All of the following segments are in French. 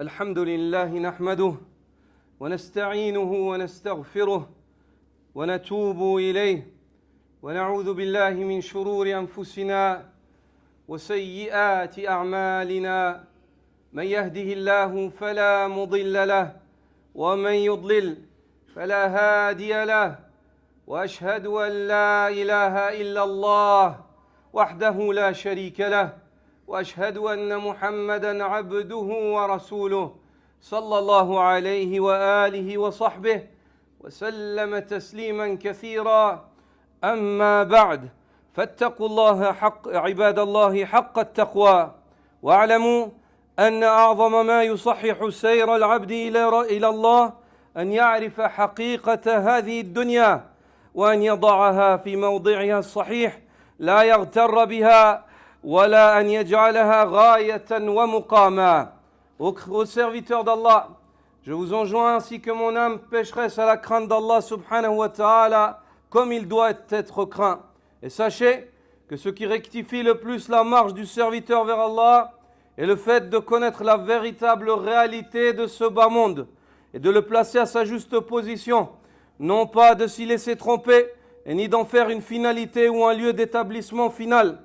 الحمد لله نحمده ونستعينه ونستغفره ونتوب إليه ونعوذ بالله من شرور أنفسنا وسيئات أعمالنا من يهده الله فلا مضل له ومن يضلل فلا هادي له وأشهد أن لا إله إلا الله وحده لا شريك له وأشهد أن محمدًا عبده ورسوله صلى الله عليه وآله وصحبه وسلم تسليمًا كثيرًا أما بعد فاتقوا الله عباد الله حق التقوى واعلموا أن أعظم ما يصحح سير العبد إلى الله أن يعرف حقيقة هذه الدنيا وأن يضعها في موضعها الصحيح لا يغتر بها ولا أن يجعلها غاية ومقاما. Aux serviteurs d'Allah, je vous enjoins ainsi que mon âme pécheresse à la crainte d'Allah subhanahu wa ta'ala comme il doit être craint. Et sachez que ce qui rectifie le plus la marche du serviteur vers Allah est le fait de connaître la véritable réalité de ce bas monde et de le placer à sa juste position, non pas de s'y laisser tromper et ni d'en faire une finalité ou un lieu d'établissement final.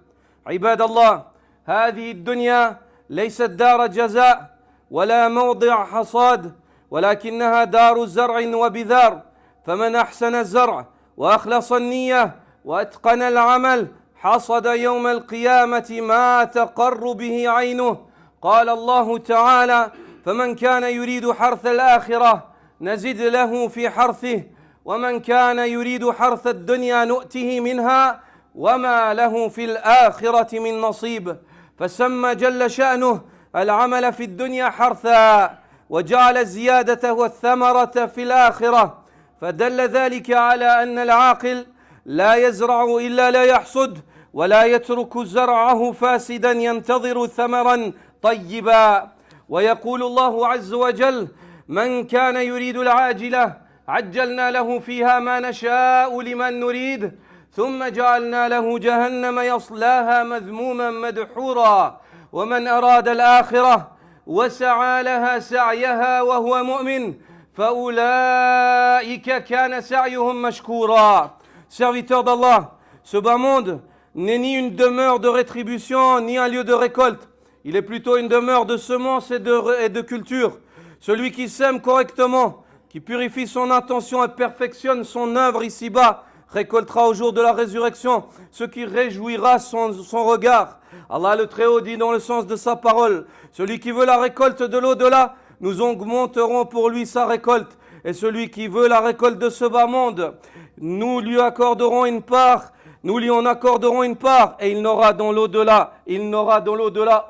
عباد الله هذه الدنيا ليست دار جزاء ولا موضع حصاد ولكنها دار زرع وبذار فمن أحسن الزرع وأخلص النية وأتقن العمل حصد يوم القيامة ما تقر به عينه قال الله تعالى فمن كان يريد حرث الآخرة نزد له في حرثه ومن كان يريد حرث الدنيا نؤته منها وما له في الآخرة من نصيب فسمى جل شأنه العمل في الدنيا حرثا وجعل الزيادة والثمرة في الآخرة فدل ذلك على أن العاقل لا يزرع إلا لا يحصد ولا يترك زرعه فاسدا ينتظر ثمرا طيبا ويقول الله عز وجل من كان يريد العاجلة عجلنا له فيها ما نشاء لمن نريد ثم جعلنا له جهنم يصلاها مذموما مدحورا ومن أراد الآخرة وسعى لها سعيها وهو مؤمن فأولئك كان سعيهم مشكورا. Serviteurs d'Allah, ce bas monde n'est ni une demeure de rétribution ni un lieu de récolte. Il est plutôt une demeure de semences et de culture. Celui qui sème correctement, qui purifie son intention et perfectionne son œuvre ici-bas, récoltera au jour de la résurrection ce qui réjouira son regard. Allah le Très-Haut dit dans le sens de sa parole, celui qui veut la récolte de l'au-delà, nous augmenterons pour lui sa récolte. Et celui qui veut la récolte de ce bas monde, nous lui accorderons une part, nous lui en accorderons une part, et il n'aura dans l'au-delà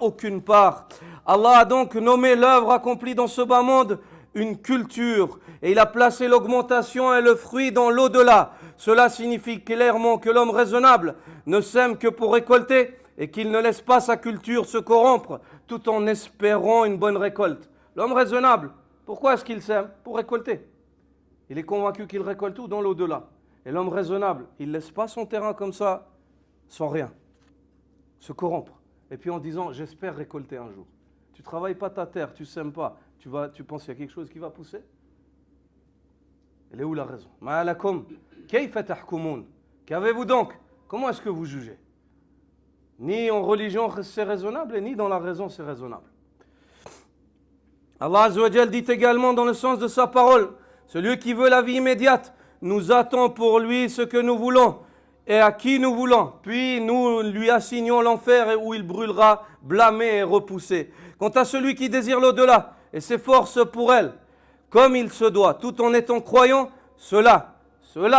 aucune part. Allah a donc nommé l'œuvre accomplie dans ce bas monde une culture, et il a placé l'augmentation et le fruit dans l'au-delà. Cela signifie clairement que l'homme raisonnable ne sème que pour récolter et qu'il ne laisse pas sa culture se corrompre tout en espérant une bonne récolte. L'homme raisonnable, pourquoi est-ce qu'il sème? Pour récolter. Il est convaincu qu'il récolte tout dans l'au-delà. Et l'homme raisonnable, il ne laisse pas son terrain comme ça, sans rien, se corrompre. Et puis en disant, j'espère récolter un jour. Tu ne travailles pas ta terre, tu ne sèmes pas, tu penses qu'il y a quelque chose qui va pousser? Elle est où la raison? Ma'alakum, kayfa tahkumun? Qu'avez-vous donc? Comment est-ce que vous jugez? Ni en religion c'est raisonnable, et ni dans la raison c'est raisonnable. Allah Azza wa Jal dit également dans le sens de sa parole, celui qui veut la vie immédiate, nous attend pour lui ce que nous voulons et à qui nous voulons. Puis nous lui assignons l'enfer où il brûlera, blâmé et repoussé. Quant à celui qui désire l'au-delà et s'efforce pour elle, comme il se doit, tout en étant croyant, ceux-là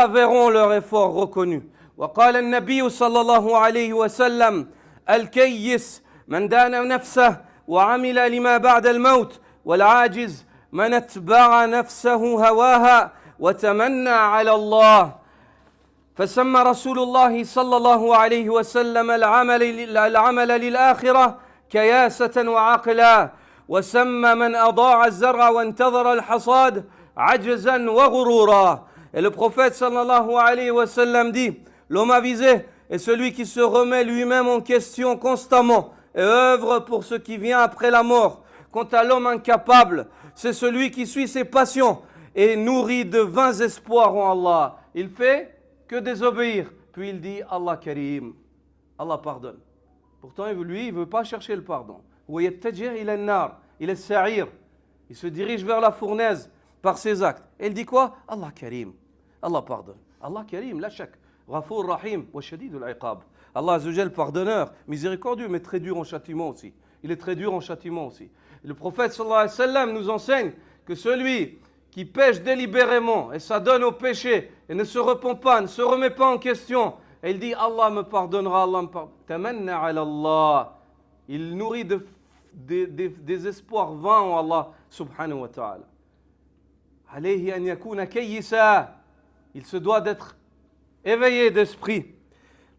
verront leur effort reconnu. وقال النبي صلى الله عليه وسلم الكيس من دان نفسه وعمل لما بعد الموت والعاجز من اتبع نفسه هواها وتمنى على الله فسمى رسول الله صلى الله عليه وسلم العمل للآخرة كياسة وعقلا وسمى من أضاع الزرع وانتظر الحصاد عجزا وغرورا. Et le prophète sallallahu alayhi wa sallam dit, l'homme avisé est celui qui se remet lui-même en question constamment et œuvre pour ce qui vient après la mort, Quant à l'homme incapable, c'est celui qui suit ses passions et nourrit de vains espoirs en Allah. Il fait que désobéir. Puis il dit Allah Karim. Allah pardonne. Pourtant, lui, il ne veut pas chercher le pardon. Il est sa'ir. Il se dirige vers la fournaise par ses actes. Et il dit quoi? Allah Karim. Allah pardonne. Allah Karim, la shak. Ghafour Rahim wa shadidul iqab. Allah Azzawajal, pardonneur, miséricordieux, mais très dur en châtiment aussi. Il est très dur en châtiment aussi. Et le prophète sallallahu alayhi wa sallam nous enseigne que celui qui pêche délibérément et s'adonne au péché et ne se repent pas, ne se remet pas en question, et il dit Allah me pardonnera, Allah me pardonnera. Tamanna ala Allah. Il nourrit des espoirs vains en Allah subhanahu wa ta'ala. Alayhi an yakuna kayyisa. Il se doit d'être éveillé d'esprit.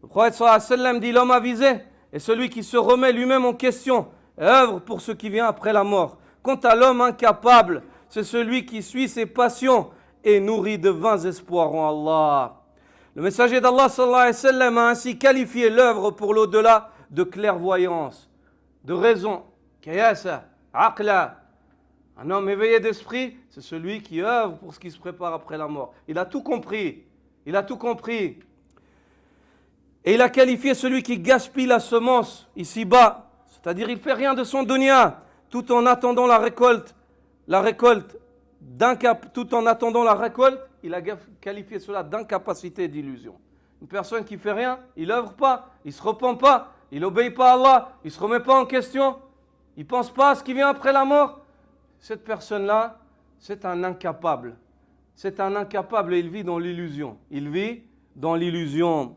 Le prophète sallallahu alayhi wa sallam dit l'homme avisé est celui qui se remet lui-même en question et œuvre pour ce qui vient après la mort. Quant à l'homme incapable, c'est celui qui suit ses passions et nourrit de vains espoirs en Allah. Le messager d'Allah sallallahu alayhi wa sallam a ainsi qualifié l'œuvre pour l'au-delà de clairvoyance, de raison, kayasa, aqla. Un homme éveillé d'esprit, c'est celui qui œuvre pour ce qui se prépare après la mort. Il a tout compris. Il a tout compris. Et il a qualifié celui qui gaspille la semence ici-bas, c'est-à-dire il ne fait rien de son dunya, tout en attendant la récolte, tout en attendant la récolte, il a qualifié cela d'incapacité d'illusion. Une personne qui ne fait rien, il n'œuvre pas, il ne se repent pas, il n'obéit pas à Allah, il ne se remet pas en question, il ne pense pas à ce qui vient après la mort. Cette personne-là, c'est un incapable. C'est un incapable et il vit dans l'illusion. Il vit dans l'illusion.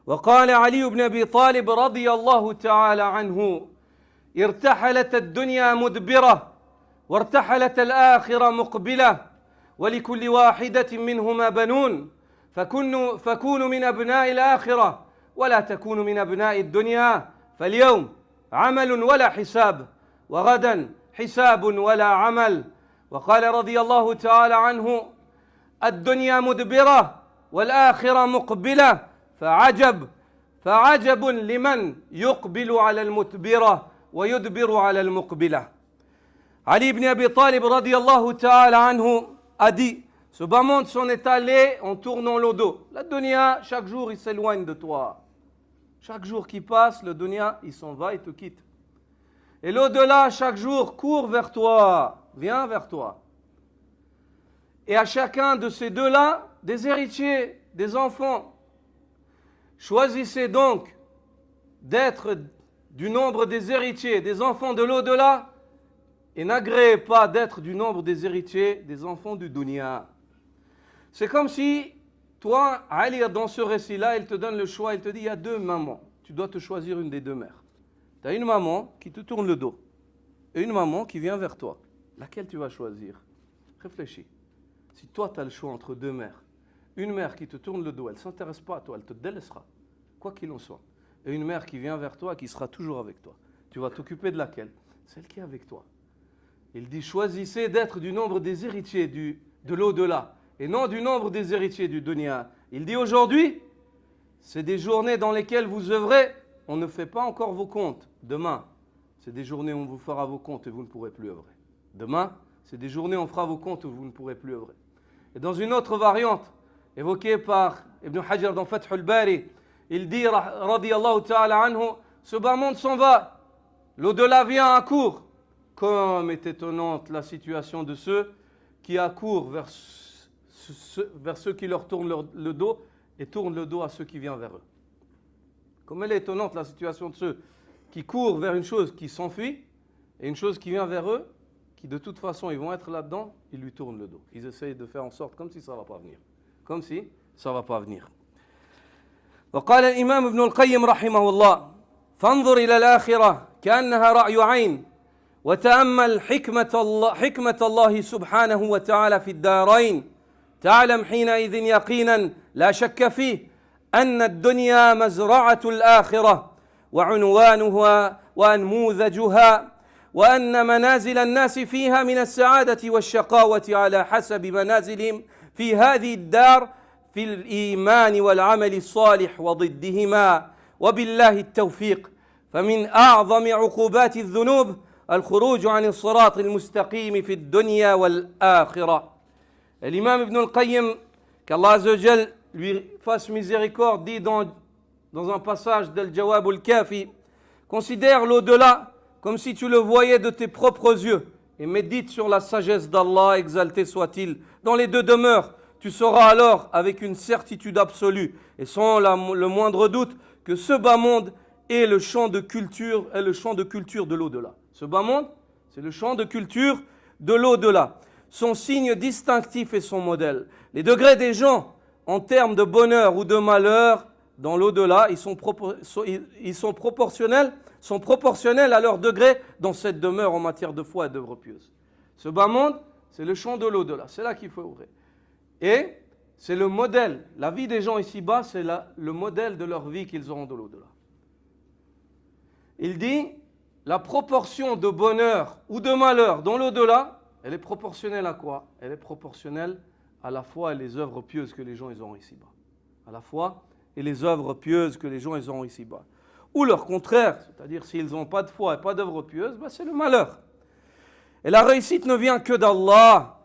وقال علي بن أبي طالب رضي الله تعالى عنه ارتحلت الدنيا مدبرة وارتحلت الآخرة مقبلة ولكل واحدة منهما بنون فكونوا من أبناء الآخرة ولا تكونوا من أبناء الدنيا فاليوم عمل ولا حساب وغدا حساب ولا عمل. وقال رضي الله تعالى عنه الدنيا مدبرة والآخرة مقبلة فعجب لمن يقبل على المدبرة ويدبر على المقبلة. Ali ibn Abi Talib radiyallahu ta'ala anhu a dit, ce bas monde s'en est allé en tournant le dos. La dunya, chaque jour, il s'éloigne de toi. Chaque jour qui passe, le dunya, il s'en va, il te quitte. Et l'au-delà, chaque jour, court vers toi, vient vers toi. Et à chacun de ces deux-là, des héritiers, des enfants. Choisissez donc d'être du nombre des héritiers, des enfants de l'au-delà, et n'agréez pas d'être du nombre des héritiers, des enfants du dunya. C'est comme si, toi, Ali, dans ce récit-là, il te donne le choix, il te dit, il y a deux mamans. Tu dois te choisir une des deux mères. Tu as une maman qui te tourne le dos, et une maman qui vient vers toi. Laquelle tu vas choisir? Réfléchis. Si toi, tu as le choix entre deux mères, une mère qui te tourne le dos, elle ne s'intéresse pas à toi, elle te délaissera, quoi qu'il en soit. Et une mère qui vient vers toi, qui sera toujours avec toi. Tu vas t'occuper de laquelle? Celle qui est avec toi. Il dit, choisissez d'être du nombre des héritiers de l'au-delà, et non du nombre des héritiers du dunya. Il dit, aujourd'hui, c'est des journées dans lesquelles vous œuvrez, on ne fait pas encore vos comptes. Demain, c'est des journées où on vous fera vos comptes et vous ne pourrez plus œuvrer. Demain, c'est des journées où on fera vos comptes et vous ne pourrez plus œuvrer. Et dans une autre variante, évoquée par Ibn Hajar dans Fath al-Bari, il dit, radiyallahu ta'ala anhu, ce bas monde s'en va, l'au-delà vient à court. Comme est étonnante la situation de ceux qui accourent vers ceux qui leur tournent le dos et tournent le dos à ceux qui viennent vers eux. Comme elle est étonnante la situation de ceux qui courent vers une chose qui s'enfuit et une chose qui vient vers eux, qui de toute façon ils vont être là-dedans, ils lui tournent le dos. Ils essayent de faire en sorte comme si ça ne va pas venir. Comme si ça ne va pas venir. وقال الإمام ابن القيم رحمه الله فانظر إلى الآخرة كأنها رأي عين وتأمل حكمة الله سبحانه وتعالى في الدارين تعلم حينئذ يقينا لا شك فيه أن الدنيا مزرعة الآخرة وعنوانها وأنموذجها وأن منازل الناس فيها من السعادة والشقاوة على حسب منازلهم في هذه الدار في الإيمان والعمل الصالح وضدهما وبالله التوفيق فمن أعظم عقوبات الذنوب الخروج عن الصراط المستقيم في الدنيا والآخرة. Et l'imam Ibn al-Qayyim, qu'Allah Azza wa Jal lui fasse miséricorde, dit dans un passage d'Al-Jawab al-Kafi, considère l'au-delà comme si tu le voyais de tes propres yeux et médite sur la sagesse d'Allah, exalté soit-il. Dans les deux demeures, tu sauras alors avec une certitude absolue et sans le moindre doute que ce bas monde est le champ de culture, de l'au-delà. Ce bas monde, c'est le champ de culture de l'au-delà. Son signe distinctif et son modèle. Les degrés des gens en termes de bonheur ou de malheur dans l'au-delà, ils sont proportionnels à leur degré dans cette demeure en matière de foi et d'œuvre pieuse. Ce bas monde, c'est le champ de l'au-delà. C'est là qu'il faut ouvrir. Et c'est le modèle. La vie des gens ici-bas, c'est le modèle de leur vie qu'ils auront de l'au-delà. Il dit, la proportion de bonheur ou de malheur dans l'au-delà, elle est proportionnelle à quoi? Elle est proportionnelle à la foi et les œuvres pieuses que les gens ils auront ici-bas. À la foi et les œuvres pieuses que les gens ils auront ici-bas. Ou leur contraire, c'est-à-dire s'ils n'ont pas de foi et pas d'œuvres pieuses, c'est le malheur. Et la réussite ne vient que d'Allah.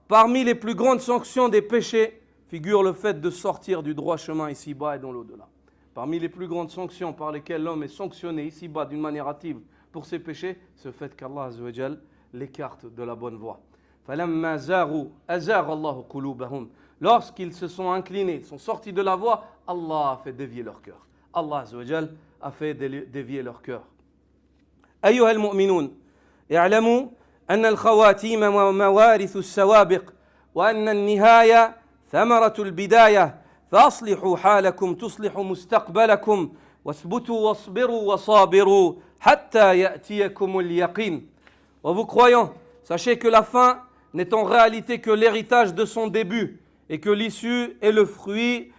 Parmi les plus grandes sanctions des péchés figure le fait de sortir du droit chemin ici-bas et dans l'au-delà. Parmi les plus grandes sanctions par lesquelles l'homme est sanctionné ici-bas d'une manière hâtive pour ses péchés, c'est le fait qu'Allah Azza wa Jal l'écarte de la bonne voie. فَلَمَّا زَاغُوا أَزَاغَ اللَّهُ قُلُوبَهُمْ. Lorsqu'ils se sont inclinés, sont sortis de la voie, Allah a fait dévier leur cœur. Allah Azza wa Jal a fait dévier leur cœur. أيها المؤمنون اعلموا أن الخواتيم موارث السوابق وأن النهاية ثمرة البداية فأصلحوا حالكم تصلحوا مستقبلكم واثبتوا واصبروا وصابروا حتى يأتيكم اليقين. Vous croyants, sachez que la fin n'est en réalité que l'héritage de son début et que l'issue est le fruit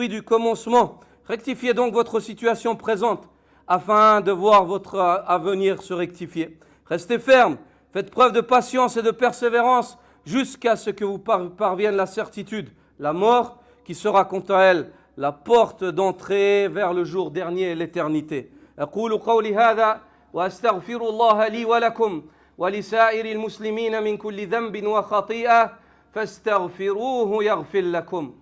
du commencement. Rectifiez donc votre situation présente afin de voir votre avenir se rectifier. Restez ferme, faites preuve de patience et de persévérance jusqu'à ce que vous parvienne la certitude, la mort qui sera quant à elle la porte d'entrée vers le jour dernier et l'éternité. أقول قولي هذا وأستغفر الله لي ولكم ولسائر المسلمين من كل ذنب وخطيئة فاستغفروه يغفر لكم.